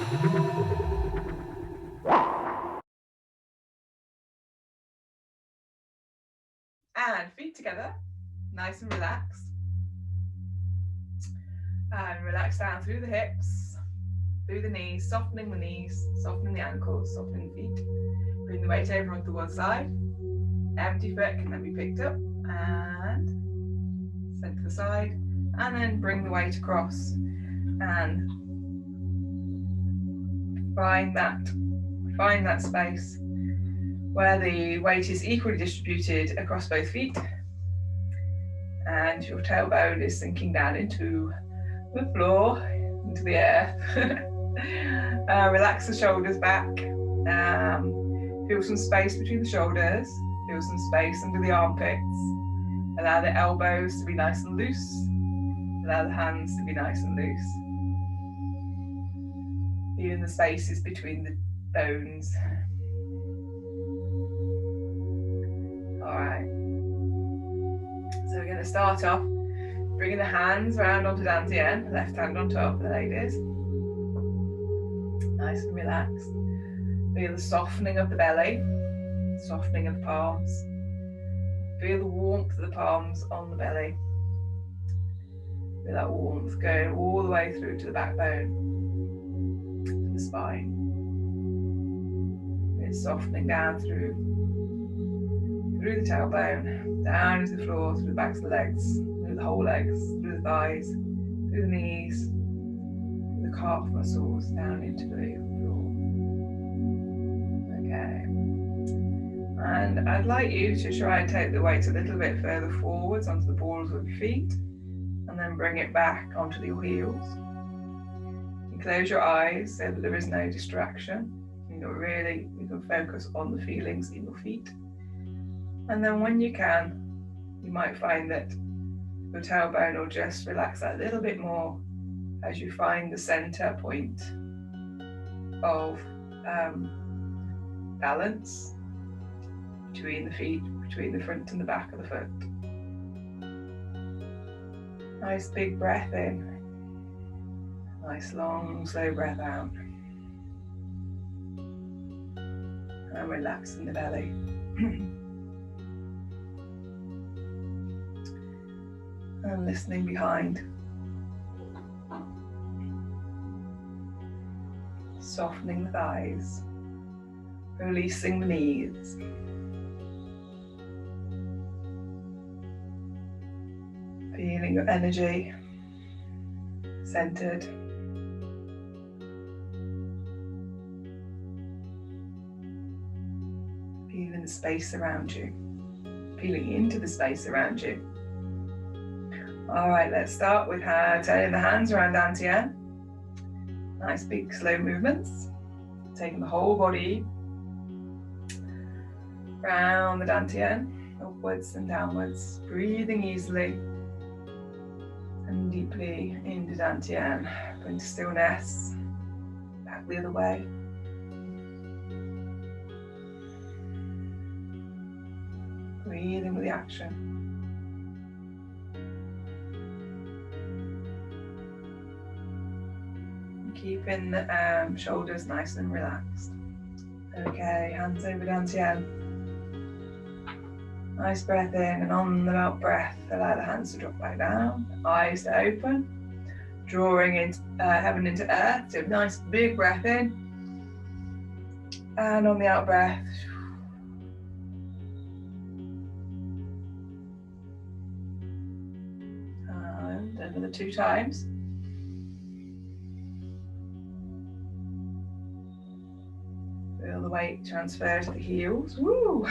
And feet together, nice and relaxed. And relax down through the hips, through the knees, softening the ankles, softening the feet. Bring the weight over onto one side. Empty foot can then be picked up and sent to the side. And then bring the weight across and find that space where the weight is equally distributed across both feet. And your tailbone is sinking down into the floor, into the earth. Relax the shoulders back. Feel some space between the shoulders. Feel some space under the armpits. Allow the elbows to be nice and loose. Allow the hands to be nice and loose. Feeling the spaces between the bones. Alright. So we're going to start off bringing the hands around onto dantian, left hand on top, the ladies. Nice and relaxed. Feel the softening of the belly, softening of the palms. Feel the warmth of the palms on the belly. Feel that warmth going all the way through to the backbone, to the spine. It's softening down through the tailbone, down into the floor, through the backs of the legs, through the whole legs, through the thighs, through the knees, through the calf muscles, down into the floor. Okay. And I'd like you to try and take the weight a little bit further forwards onto the balls of your feet, and then bring it back onto your heels. You close your eyes so that there is no distraction. You can focus on the feelings in your feet. And then when you can, you might find that your tailbone will just relax a little bit more as you find the center point of balance between the feet, between the front and the back of the foot. Nice big breath in. Nice long, slow breath out. And relaxing the belly. And listening behind. Softening the thighs. Releasing the knees. Feeling your energy centered. Feeling the space around you. Feeling into the space around you. Alright, let's start with turning the hands around dantian. Nice big slow movements. Taking the whole body round the dantian, upwards and downwards. Breathing easily and deeply into dantian. Bring to stillness. Back the other way. Breathing with the action. Keeping the shoulders nice and relaxed. Okay, hands over dantian. Nice breath in, and on the out breath, allow the hands to drop back down, eyes to open, drawing into heaven into earth. So nice big breath in, and on the out breath, and another 2 times. Feel the weight transfer to the heels. Woo!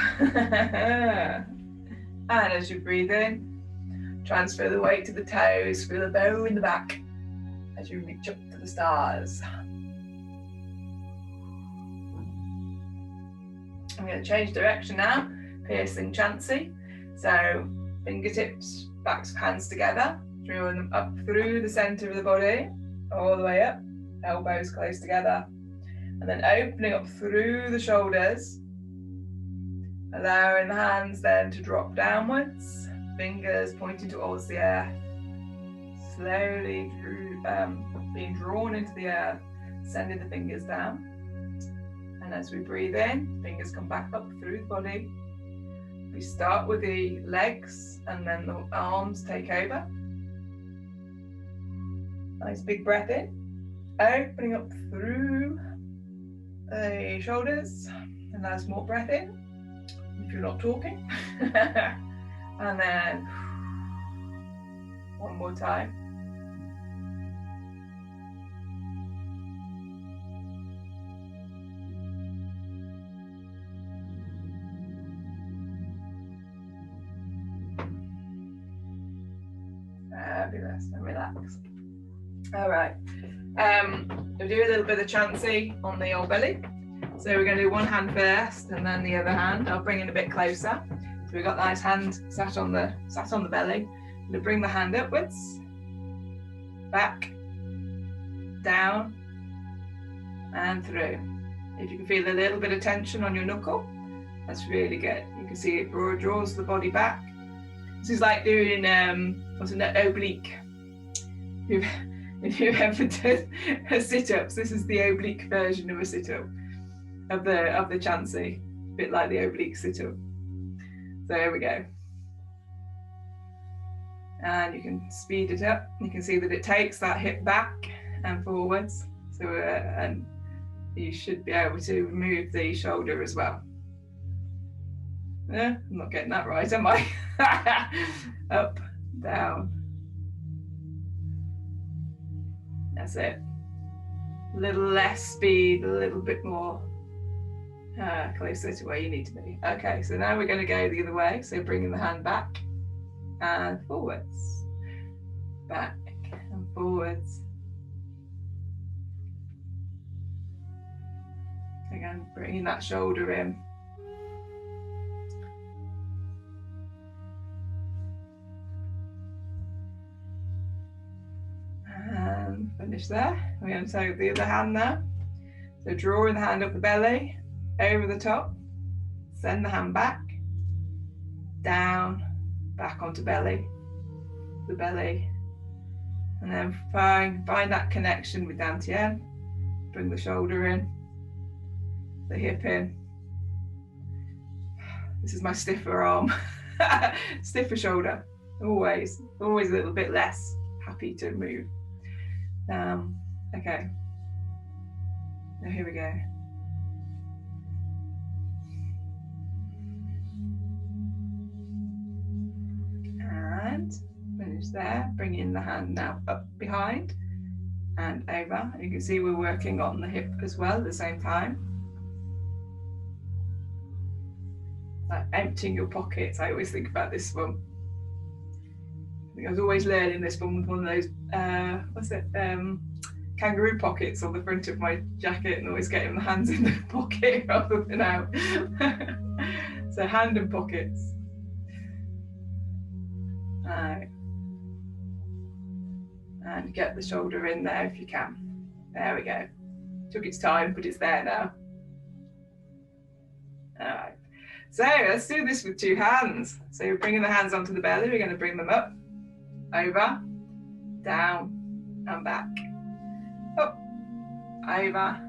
And as you breathe in, transfer the weight to the toes. Feel the bow in the back as you reach up to the stars. I'm going to change direction now. Piercing Chansi. So fingertips, backs of hands together, drawing them up through the center of the body, all the way up. Elbows close together. And then opening up through the shoulders, allowing the hands then to drop downwards, fingers pointing towards the earth, slowly being drawn into the earth, sending the fingers down. And as we breathe in, fingers come back up through the body. We start with the legs and then the arms take over. Nice big breath in, opening up through the shoulders. A nice more breath in, if you're not talking. And then one more time. Fabulous, and relax. All right, we'll do a little bit of Chansi on the old belly. So we're going to do one hand first, and then the other hand. I'll bring it a bit closer. So we've got the nice hand sat on the belly. I'm going to bring the hand upwards, back, down, and through. If you can feel a little bit of tension on your knuckle, that's really good. You can see it draws the body back. This is like doing what's an oblique. If you've ever done a sit-ups, this is the oblique version of a sit-up of the Chansi, a bit like the oblique sit-up. So here we go. And you can speed it up. You can see that it takes that hip back and forwards. So and you should be able to move the shoulder as well. I'm not getting that right, am I? Up, down. That's it. A little less speed, a little bit more closer to where you need to be. Okay, so now we're going to go the other way. So bringing the hand back and forwards. Back and forwards. Again, bringing that shoulder in. And finish there. We're going to take the other hand now. So drawing the hand up the belly, over the top, send the hand back, down, back onto belly, the belly, and then find that connection with Dantian. Bring the shoulder in, the hip in. This is my stiffer arm, stiffer shoulder, always a little bit less happy to move. Okay, now here we go. And finish there, bringing the hand now up behind and over. And you can see we're working on the hip as well at the same time. Like emptying your pockets, I always think about this one. I think I was always learning this one with one of those, kangaroo pockets on the front of my jacket, and always getting the hands in the pocket rather than out. So hand and pockets. Right. And get the shoulder in there if you can. There we go. Took its time, but it's there now. All right. So let's do this with two hands. So you're bringing the hands onto the belly. We're going to bring them up, over, down, and back. Up, over,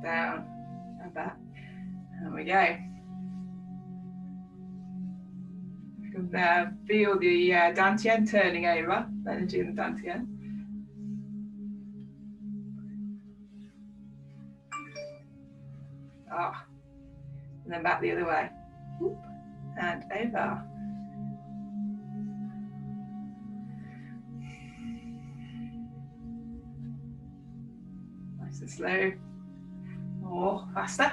down, and back. There we go. You can feel the Dantian turning over, the energy in the Dantian. And then back the other way. Whoop, and over. Nice and slow, or faster.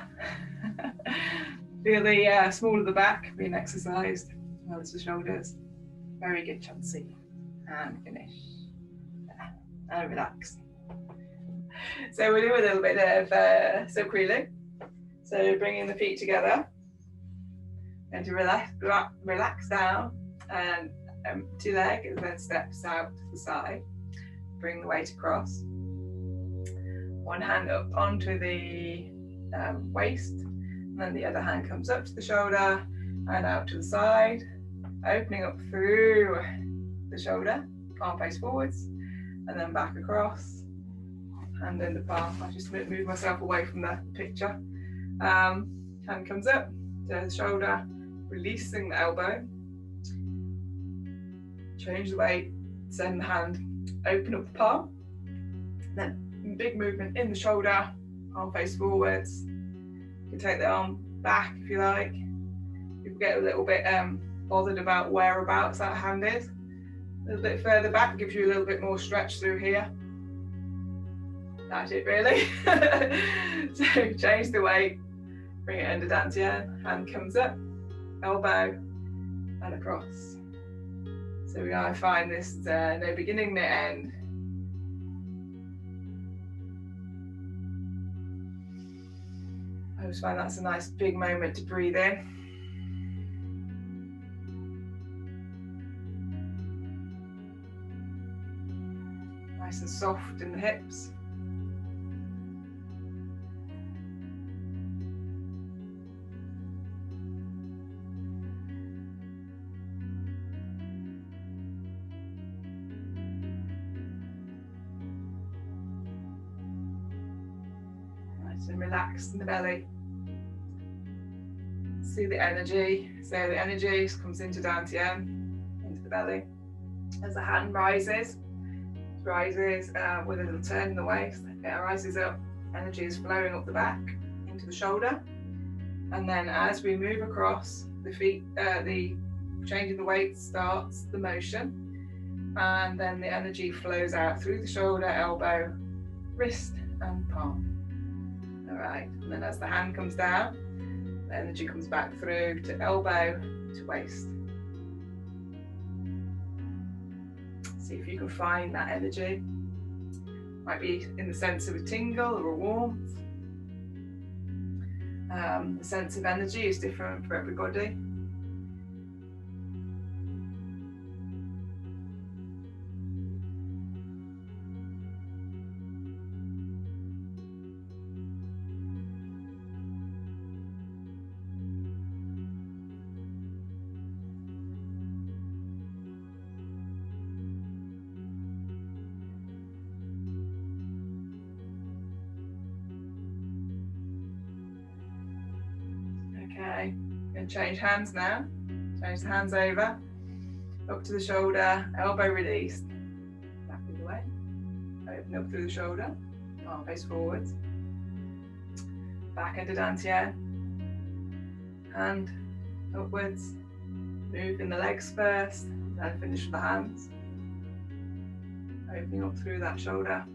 Feel the small of the back being exercised, as well as the shoulders. Very good, Chansi. And finish. And relax. So we'll do a little bit of silk reeling. So bringing the feet together, and to relax down, and empty leg, and then steps out to the side. Bring the weight across. One hand up onto the waist, and then the other hand comes up to the shoulder and out to the side, opening up through the shoulder, palm face forwards, and then back across, hand in the palm. I just move myself away from the picture. Hand comes up to the shoulder, releasing the elbow. Change the weight, send the hand, open up the palm. Then big movement in the shoulder, arm face forwards. You can take the arm back if you like. People get a little bit bothered about whereabouts that hand is. A little bit further back gives you a little bit more stretch through here. That's it really. So change the weight, bring it under dantian, hand comes up, elbow and across. So I find this no beginning, no end. I always find that's a nice big moment to breathe in. Nice and soft in the hips. And relaxed in the belly. See the energy. So the energy comes into dantian, into the belly. As the hand rises with a little turn in the waist, it rises up. Energy is flowing up the back into the shoulder, and then as we move across the feet, the changing the weight starts the motion, and then the energy flows out through the shoulder, elbow, wrist, and palm. Right, and then as the hand comes down, the energy comes back through to elbow to waist. See if you can find that energy. Might be in the sense of a tingle or a warmth. The sense of energy is different for everybody. Okay, and change hands now. Change the hands over, up to the shoulder, elbow released, back in the way. Open up through the shoulder, arm face forwards, back into dantian, hand upwards, move in the legs first, then finish with the hands. Opening up through that shoulder,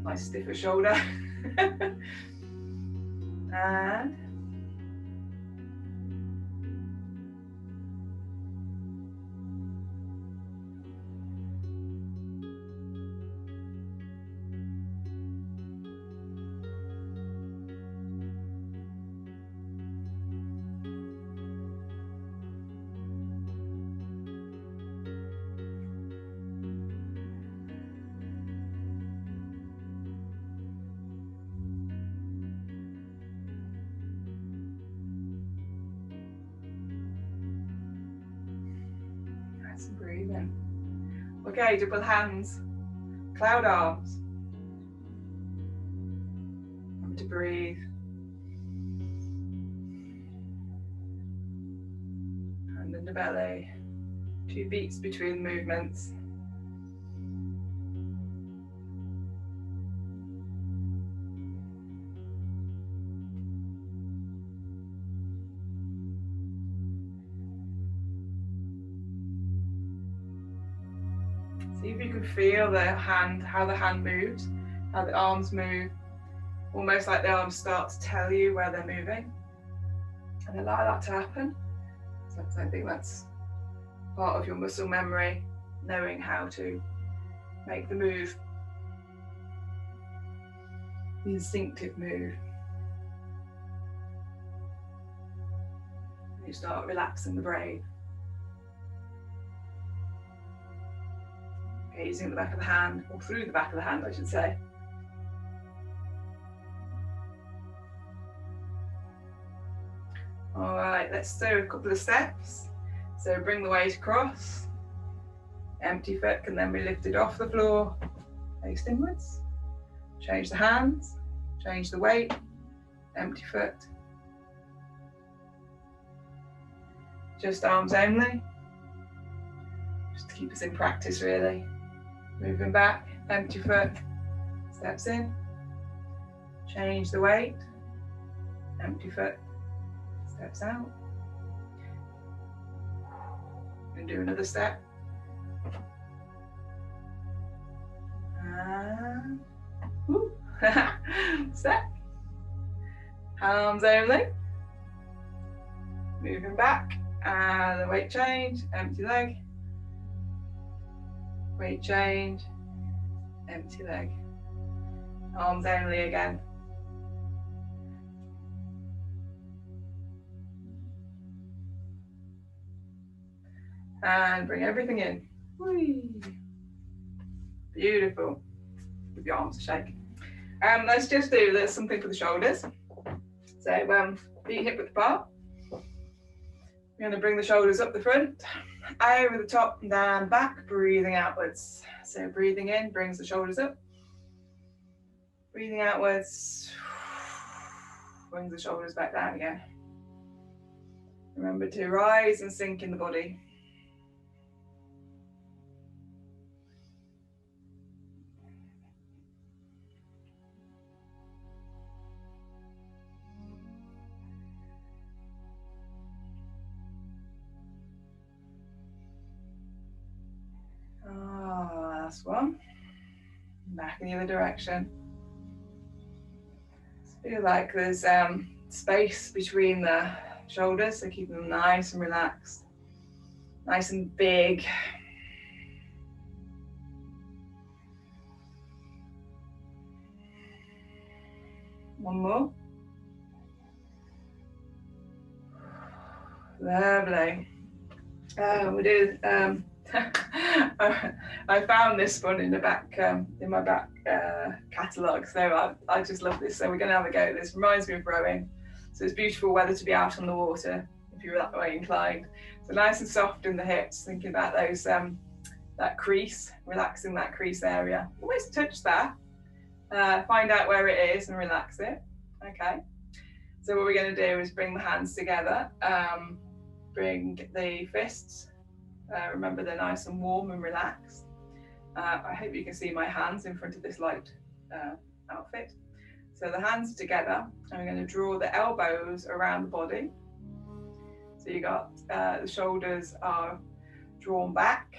nice stiffer shoulder. And breathing. Okay, double hands, cloud arms. Remember to breathe. Hand in the belly. 2 beats between movements. See if you can feel the hand, how the hand moves, how the arms move, almost like the arms start to tell you where they're moving, and allow that to happen. So I think that's part of your muscle memory, knowing how to make the move, the instinctive move. You start relaxing the brain. Using the back of the hand, or through the back of the hand I should say. Alright, let's do a couple of steps. So bring the weight across, empty foot can then be lifted off the floor, face inwards. Change the hands, change the weight, empty foot. Just arms only. Just to keep us in practice really. Moving back, empty foot, steps in. Change the weight, empty foot, steps out. And do another step. And step. Arms only. Moving back. And the weight change, empty leg. Weight change, empty leg. Arms only again. And bring everything in. Whee. Beautiful. Give your arms a shake. Let's just do this, something for the shoulders. So feet hip width apart. We're going to bring the shoulders up the front, over the top and down, back, breathing outwards. So breathing in brings the shoulders up. Breathing outwards, brings the shoulders back down again. Remember to rise and sink in the body. Last one. Back in the other direction. Feel like there's space between the shoulders, so keep them nice and relaxed, nice and big. One more. Lovely. We do. I found this one in the back, in my back catalogue, so I just love this. So we're going to have a go at this. Reminds me of rowing. So it's beautiful weather to be out on the water if you're that way inclined. So nice and soft in the hips. Thinking about those that crease, relaxing that crease area. Always touch that. Find out where it is and relax it. Okay. So what we're going to do is bring the hands together. Bring the fists. Remember they're nice and warm and relaxed. I hope you can see my hands in front of this light outfit. So the hands are together and we're going to draw the elbows around the body. So you got the shoulders are drawn back,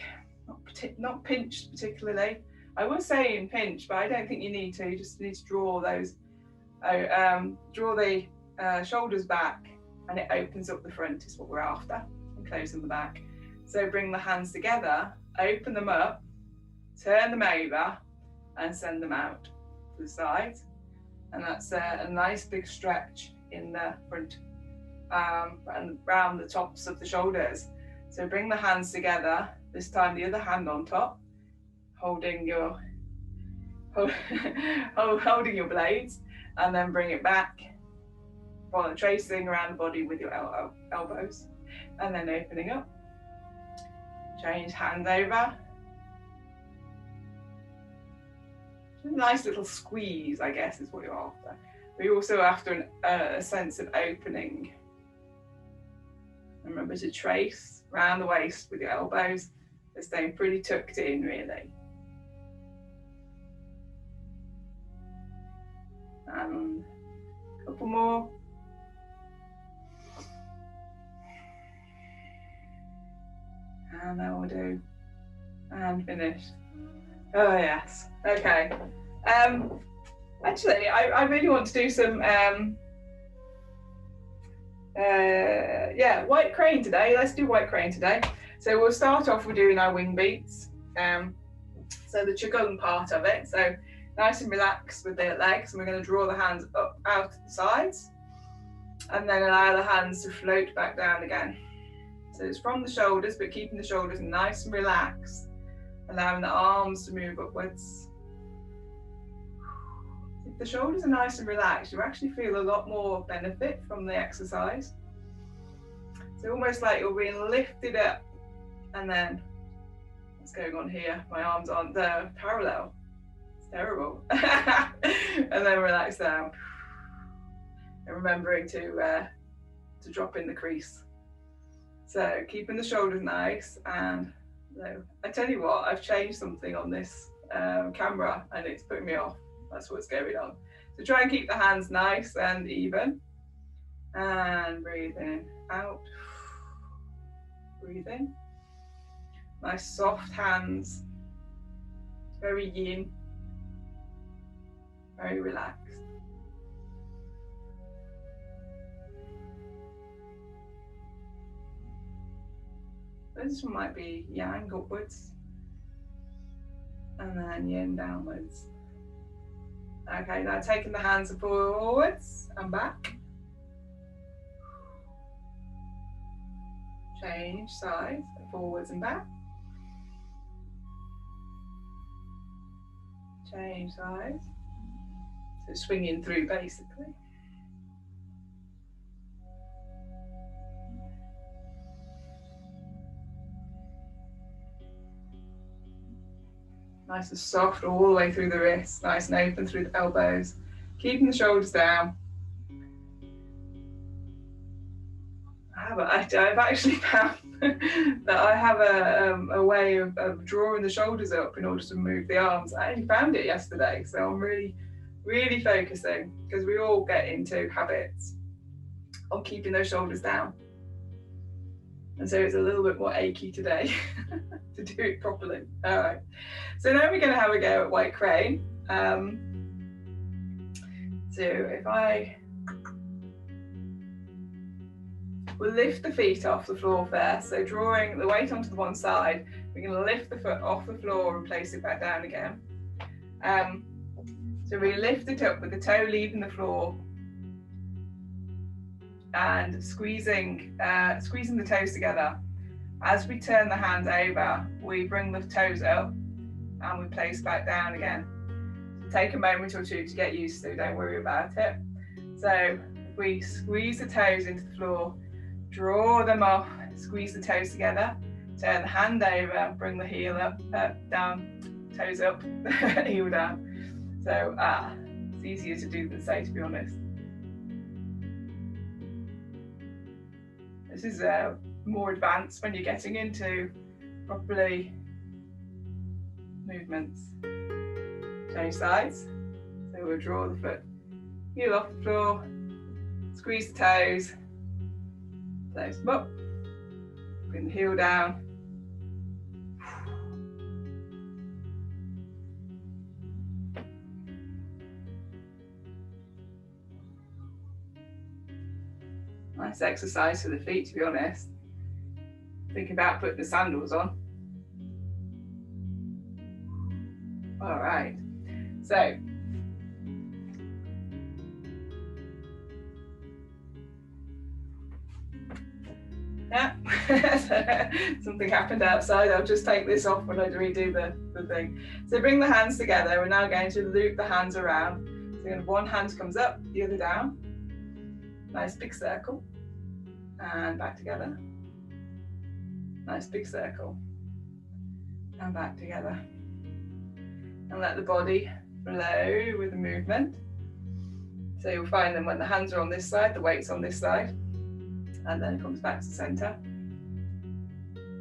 not pinched particularly. I was saying pinch, but I don't think you need to. You just need to draw those, draw the shoulders back and it opens up the front is what we're after, and closing the back. So bring the hands together, open them up, turn them over and send them out to the sides. And that's a nice big stretch in the front and around the tops of the shoulders. So bring the hands together, this time the other hand on top, holding your holding your blades, and then bring it back, while tracing around the body with your elbows, and then opening up. Change hands over. A nice little squeeze, I guess, is what you're after. But you're also after a sense of opening. Remember to trace around the waist with your elbows. They're staying pretty tucked in, really. And a couple more. And then we'll do, and finish. Oh yes, okay. Actually, I really want to do some, white crane today. Let's do white crane today. So we'll start off with doing our wing beats. So the qigong part of it. So nice and relaxed with the legs, and we're going to draw the hands up out to the sides, and then allow the hands to float back down again. So it's from the shoulders, but keeping the shoulders nice and relaxed, allowing the arms to move upwards. If the shoulders are nice and relaxed, you actually feel a lot more benefit from the exercise. So almost like you're being lifted up, and then what's going on here? My arms aren't parallel. Terrible. And then relax down. And remembering to drop in the crease. So keeping the shoulders nice. And so, I tell you what, I've changed something on this camera and it's putting me off. That's what's going on. So try and keep the hands nice and even. And breathe in, out. Breathe in. Nice soft hands. Very yin. Very relaxed. This one might be yang upwards and then yin downwards. Okay, now taking the hands forwards and back. Change sides, forwards and back. Change sides. So swinging through basically. Nice and soft all the way through the wrists, nice and open through the elbows. Keeping the shoulders down. I've actually found that I have a way of drawing the shoulders up in order to move the arms. I only found it yesterday, so I'm really focusing, because we all get into habits of keeping those shoulders down. And so it's a little bit more achy today to do it properly. All right. So now we're going to have a go at white crane. So if we'll lift the feet off the floor first. So drawing the weight onto the one side, we're going to lift the foot off the floor and place it back down again. So we lift it up with the toe leaving the floor and squeezing the toes together. As we turn the hands over, we bring the toes up and we place back down again. So take a moment or two to get used to, don't worry about it. So if we squeeze the toes into the floor, draw them off, squeeze the toes together, turn the hand over, bring the heel up, down, toes up, heel down. So it's easier to do than say, to be honest. This is more advanced when you're getting into properly movements. Change sides. So we'll draw the foot, heel off the floor, squeeze the toes, place them up, bring the heel down. Nice exercise for the feet, to be honest. Think about putting the sandals on. All right, so yeah, something happened outside. I'll just take this off when I redo the thing. So bring the hands together. We're now going to loop the hands around. So one hand comes up, the other down. Nice big circle. And back together. Nice big circle. And back together. And let the body flow with the movement. So you'll find them when the hands are on this side, the weight's on this side. And then it comes back to the center.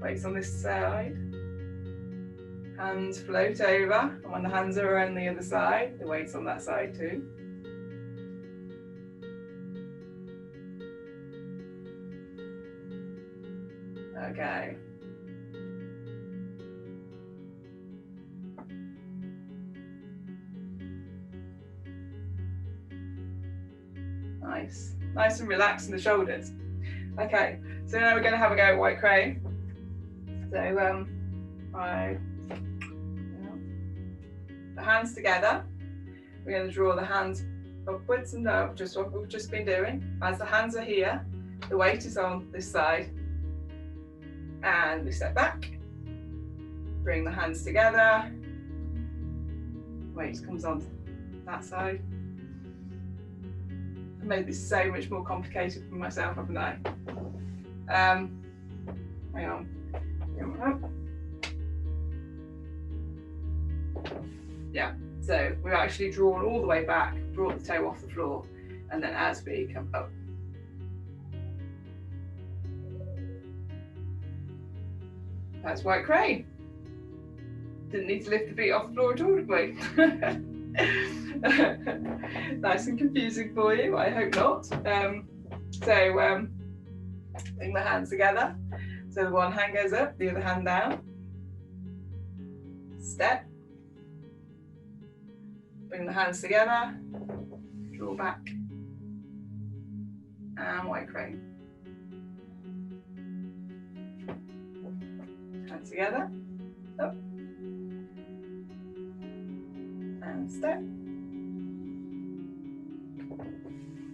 Weights on this side. Hands float over. And when the hands are on the other side, the weight's on that side too. Okay. Nice. Nice and relaxed in the shoulders. Okay, so now we're going to have a go at white crane. So the hands together. We're going to draw the hands upwards and up, just what we've just been doing. As the hands are here, the weight is on this side. And we step back, bring the hands together, weight comes on that side. I made this so much more complicated for myself, haven't I? Hang on. Yeah, So we're actually drawn all the way back, brought the toe off the floor, and then as we come up. That's white crane. Didn't need to lift the feet off the floor at all, did we? Nice and confusing for you, I hope not. Bring the hands together. So the one hand goes up, the other hand down. Step. Bring the hands together. Draw back. And white crane. Hands together. Up. And step.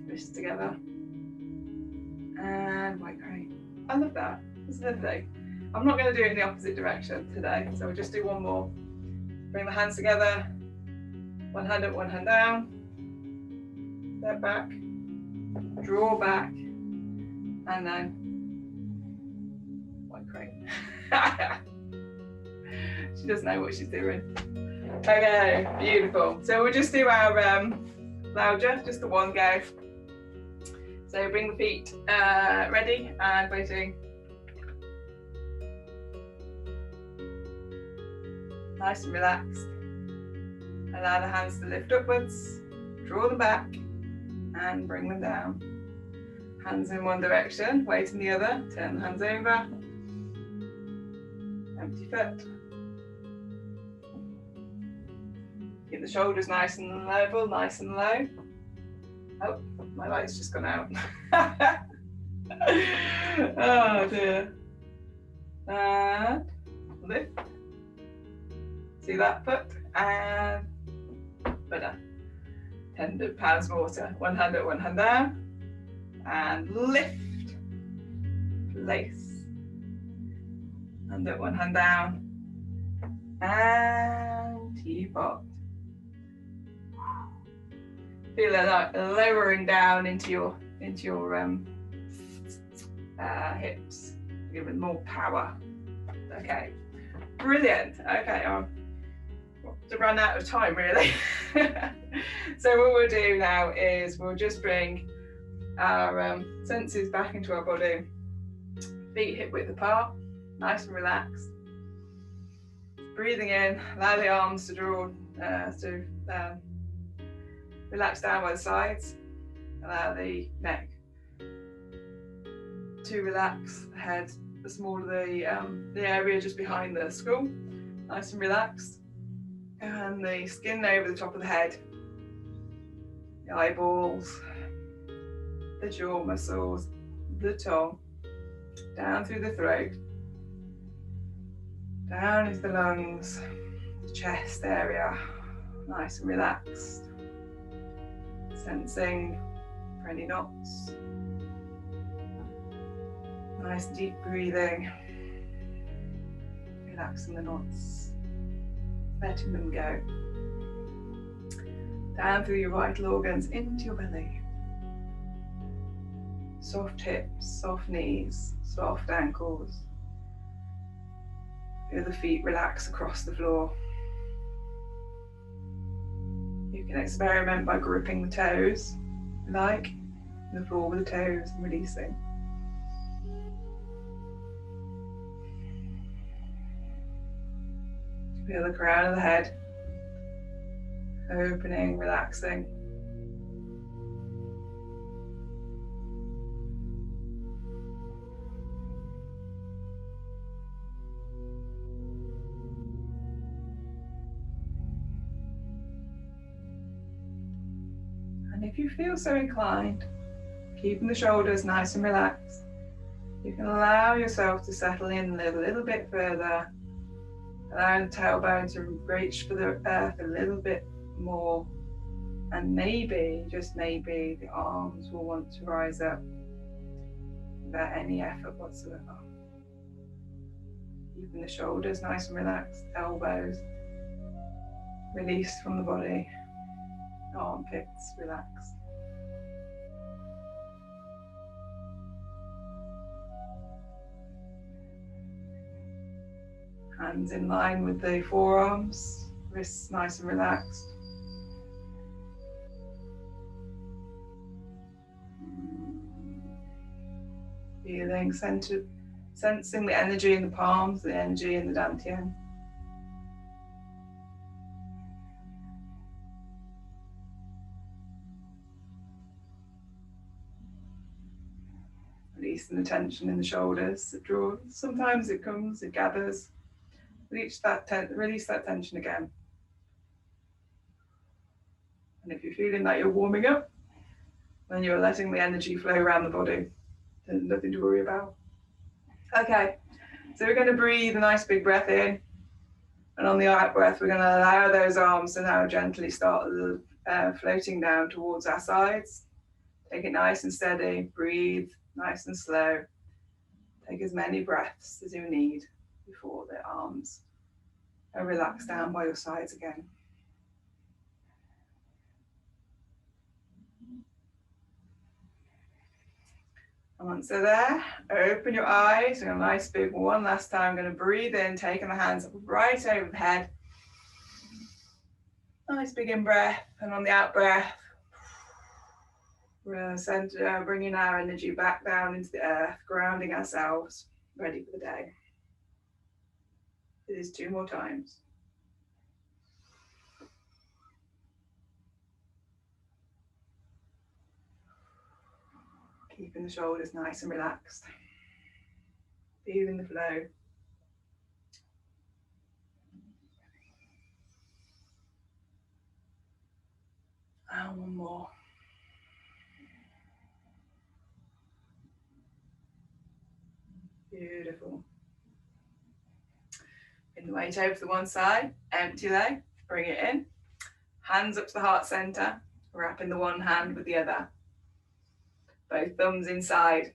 Wrists together. And white crane. I love that. It's lovely. I'm not going to do it in the opposite direction today, so we'll just do one more. Bring the hands together. One hand up, one hand down. Step back. Draw back. And then white crane. She doesn't know what she's doing. Okay, beautiful. So we'll just do our Laojia, just the one go. So bring the feet ready and waiting. Nice and relaxed. Allow the hands to lift upwards, draw them back and bring them down. Hands in one direction, weight in the other, turn the hands over. Empty foot. Keep the shoulders nice and level, nice and low. Oh, my light's just gone out. Oh dear. And lift. See that foot? And better. 10 pounds water. One hand up, one hand down. And lift. Place. Hand up, one hand down. And teapot. Feel it like lowering down into your hips. Give it more power. Okay. Brilliant. Okay. To run out of time really. So what we'll do now is we'll just bring our senses back into our body, feet hip width apart, nice and relaxed. Breathing in, allow the arms to draw relax down by the sides, allow the neck to relax, the head, the smaller the area just behind the skull, nice and relaxed. And the skin over the top of the head, the eyeballs, the jaw muscles, the tongue, down through the throat, down into the lungs, the chest area, nice and relaxed. Sensing for any knots. Nice deep breathing, relaxing the knots. Letting them go. Down through your vital organs into your belly. Soft hips, soft knees, soft ankles. Feel the feet relax across the floor. You can experiment by gripping the toes, like the floor with the toes and releasing. Feel the crown of the head, opening, relaxing. And if you feel so inclined, keeping the shoulders nice and relaxed, you can allow yourself to settle in a little bit further. Allowing the tailbone to reach for the earth a little bit more, and maybe, just maybe, the arms will want to rise up without any effort whatsoever. Keeping the shoulders nice and relaxed, elbows released from the body, armpits relaxed. Hands in line with the forearms, wrists nice and relaxed. Feeling centered, sensing the energy in the palms, the energy in the dantian. Releasing the tension in the shoulders, it draws. Sometimes it comes, it gathers. Release that tension again. And if you're feeling like you're warming up, then you're letting the energy flow around the body. There's nothing to worry about. Okay, so we're going to breathe a nice big breath in. And on the out breath, we're going to allow those arms to now gently start floating down towards our sides. Take it nice and steady. Breathe nice and slow. Take as many breaths as you need before the arms are relaxed down by your sides again. And once they're there, open your eyes. A nice big one last time. I'm going to breathe in, taking the hands right over the head. Nice big in breath, and on the out breath, we're bringing our energy back down into the earth, grounding ourselves, ready for the day. It is 2 more times. Keeping the shoulders nice and relaxed. Feeling the flow. And one more. Beautiful. Bring the weight over to the one side, empty leg, bring it in. Hands up to the heart center, wrapping the one hand with the other. Both thumbs inside.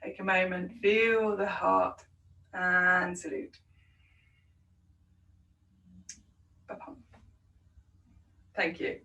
Take a moment, feel the heart and salute. Thank you.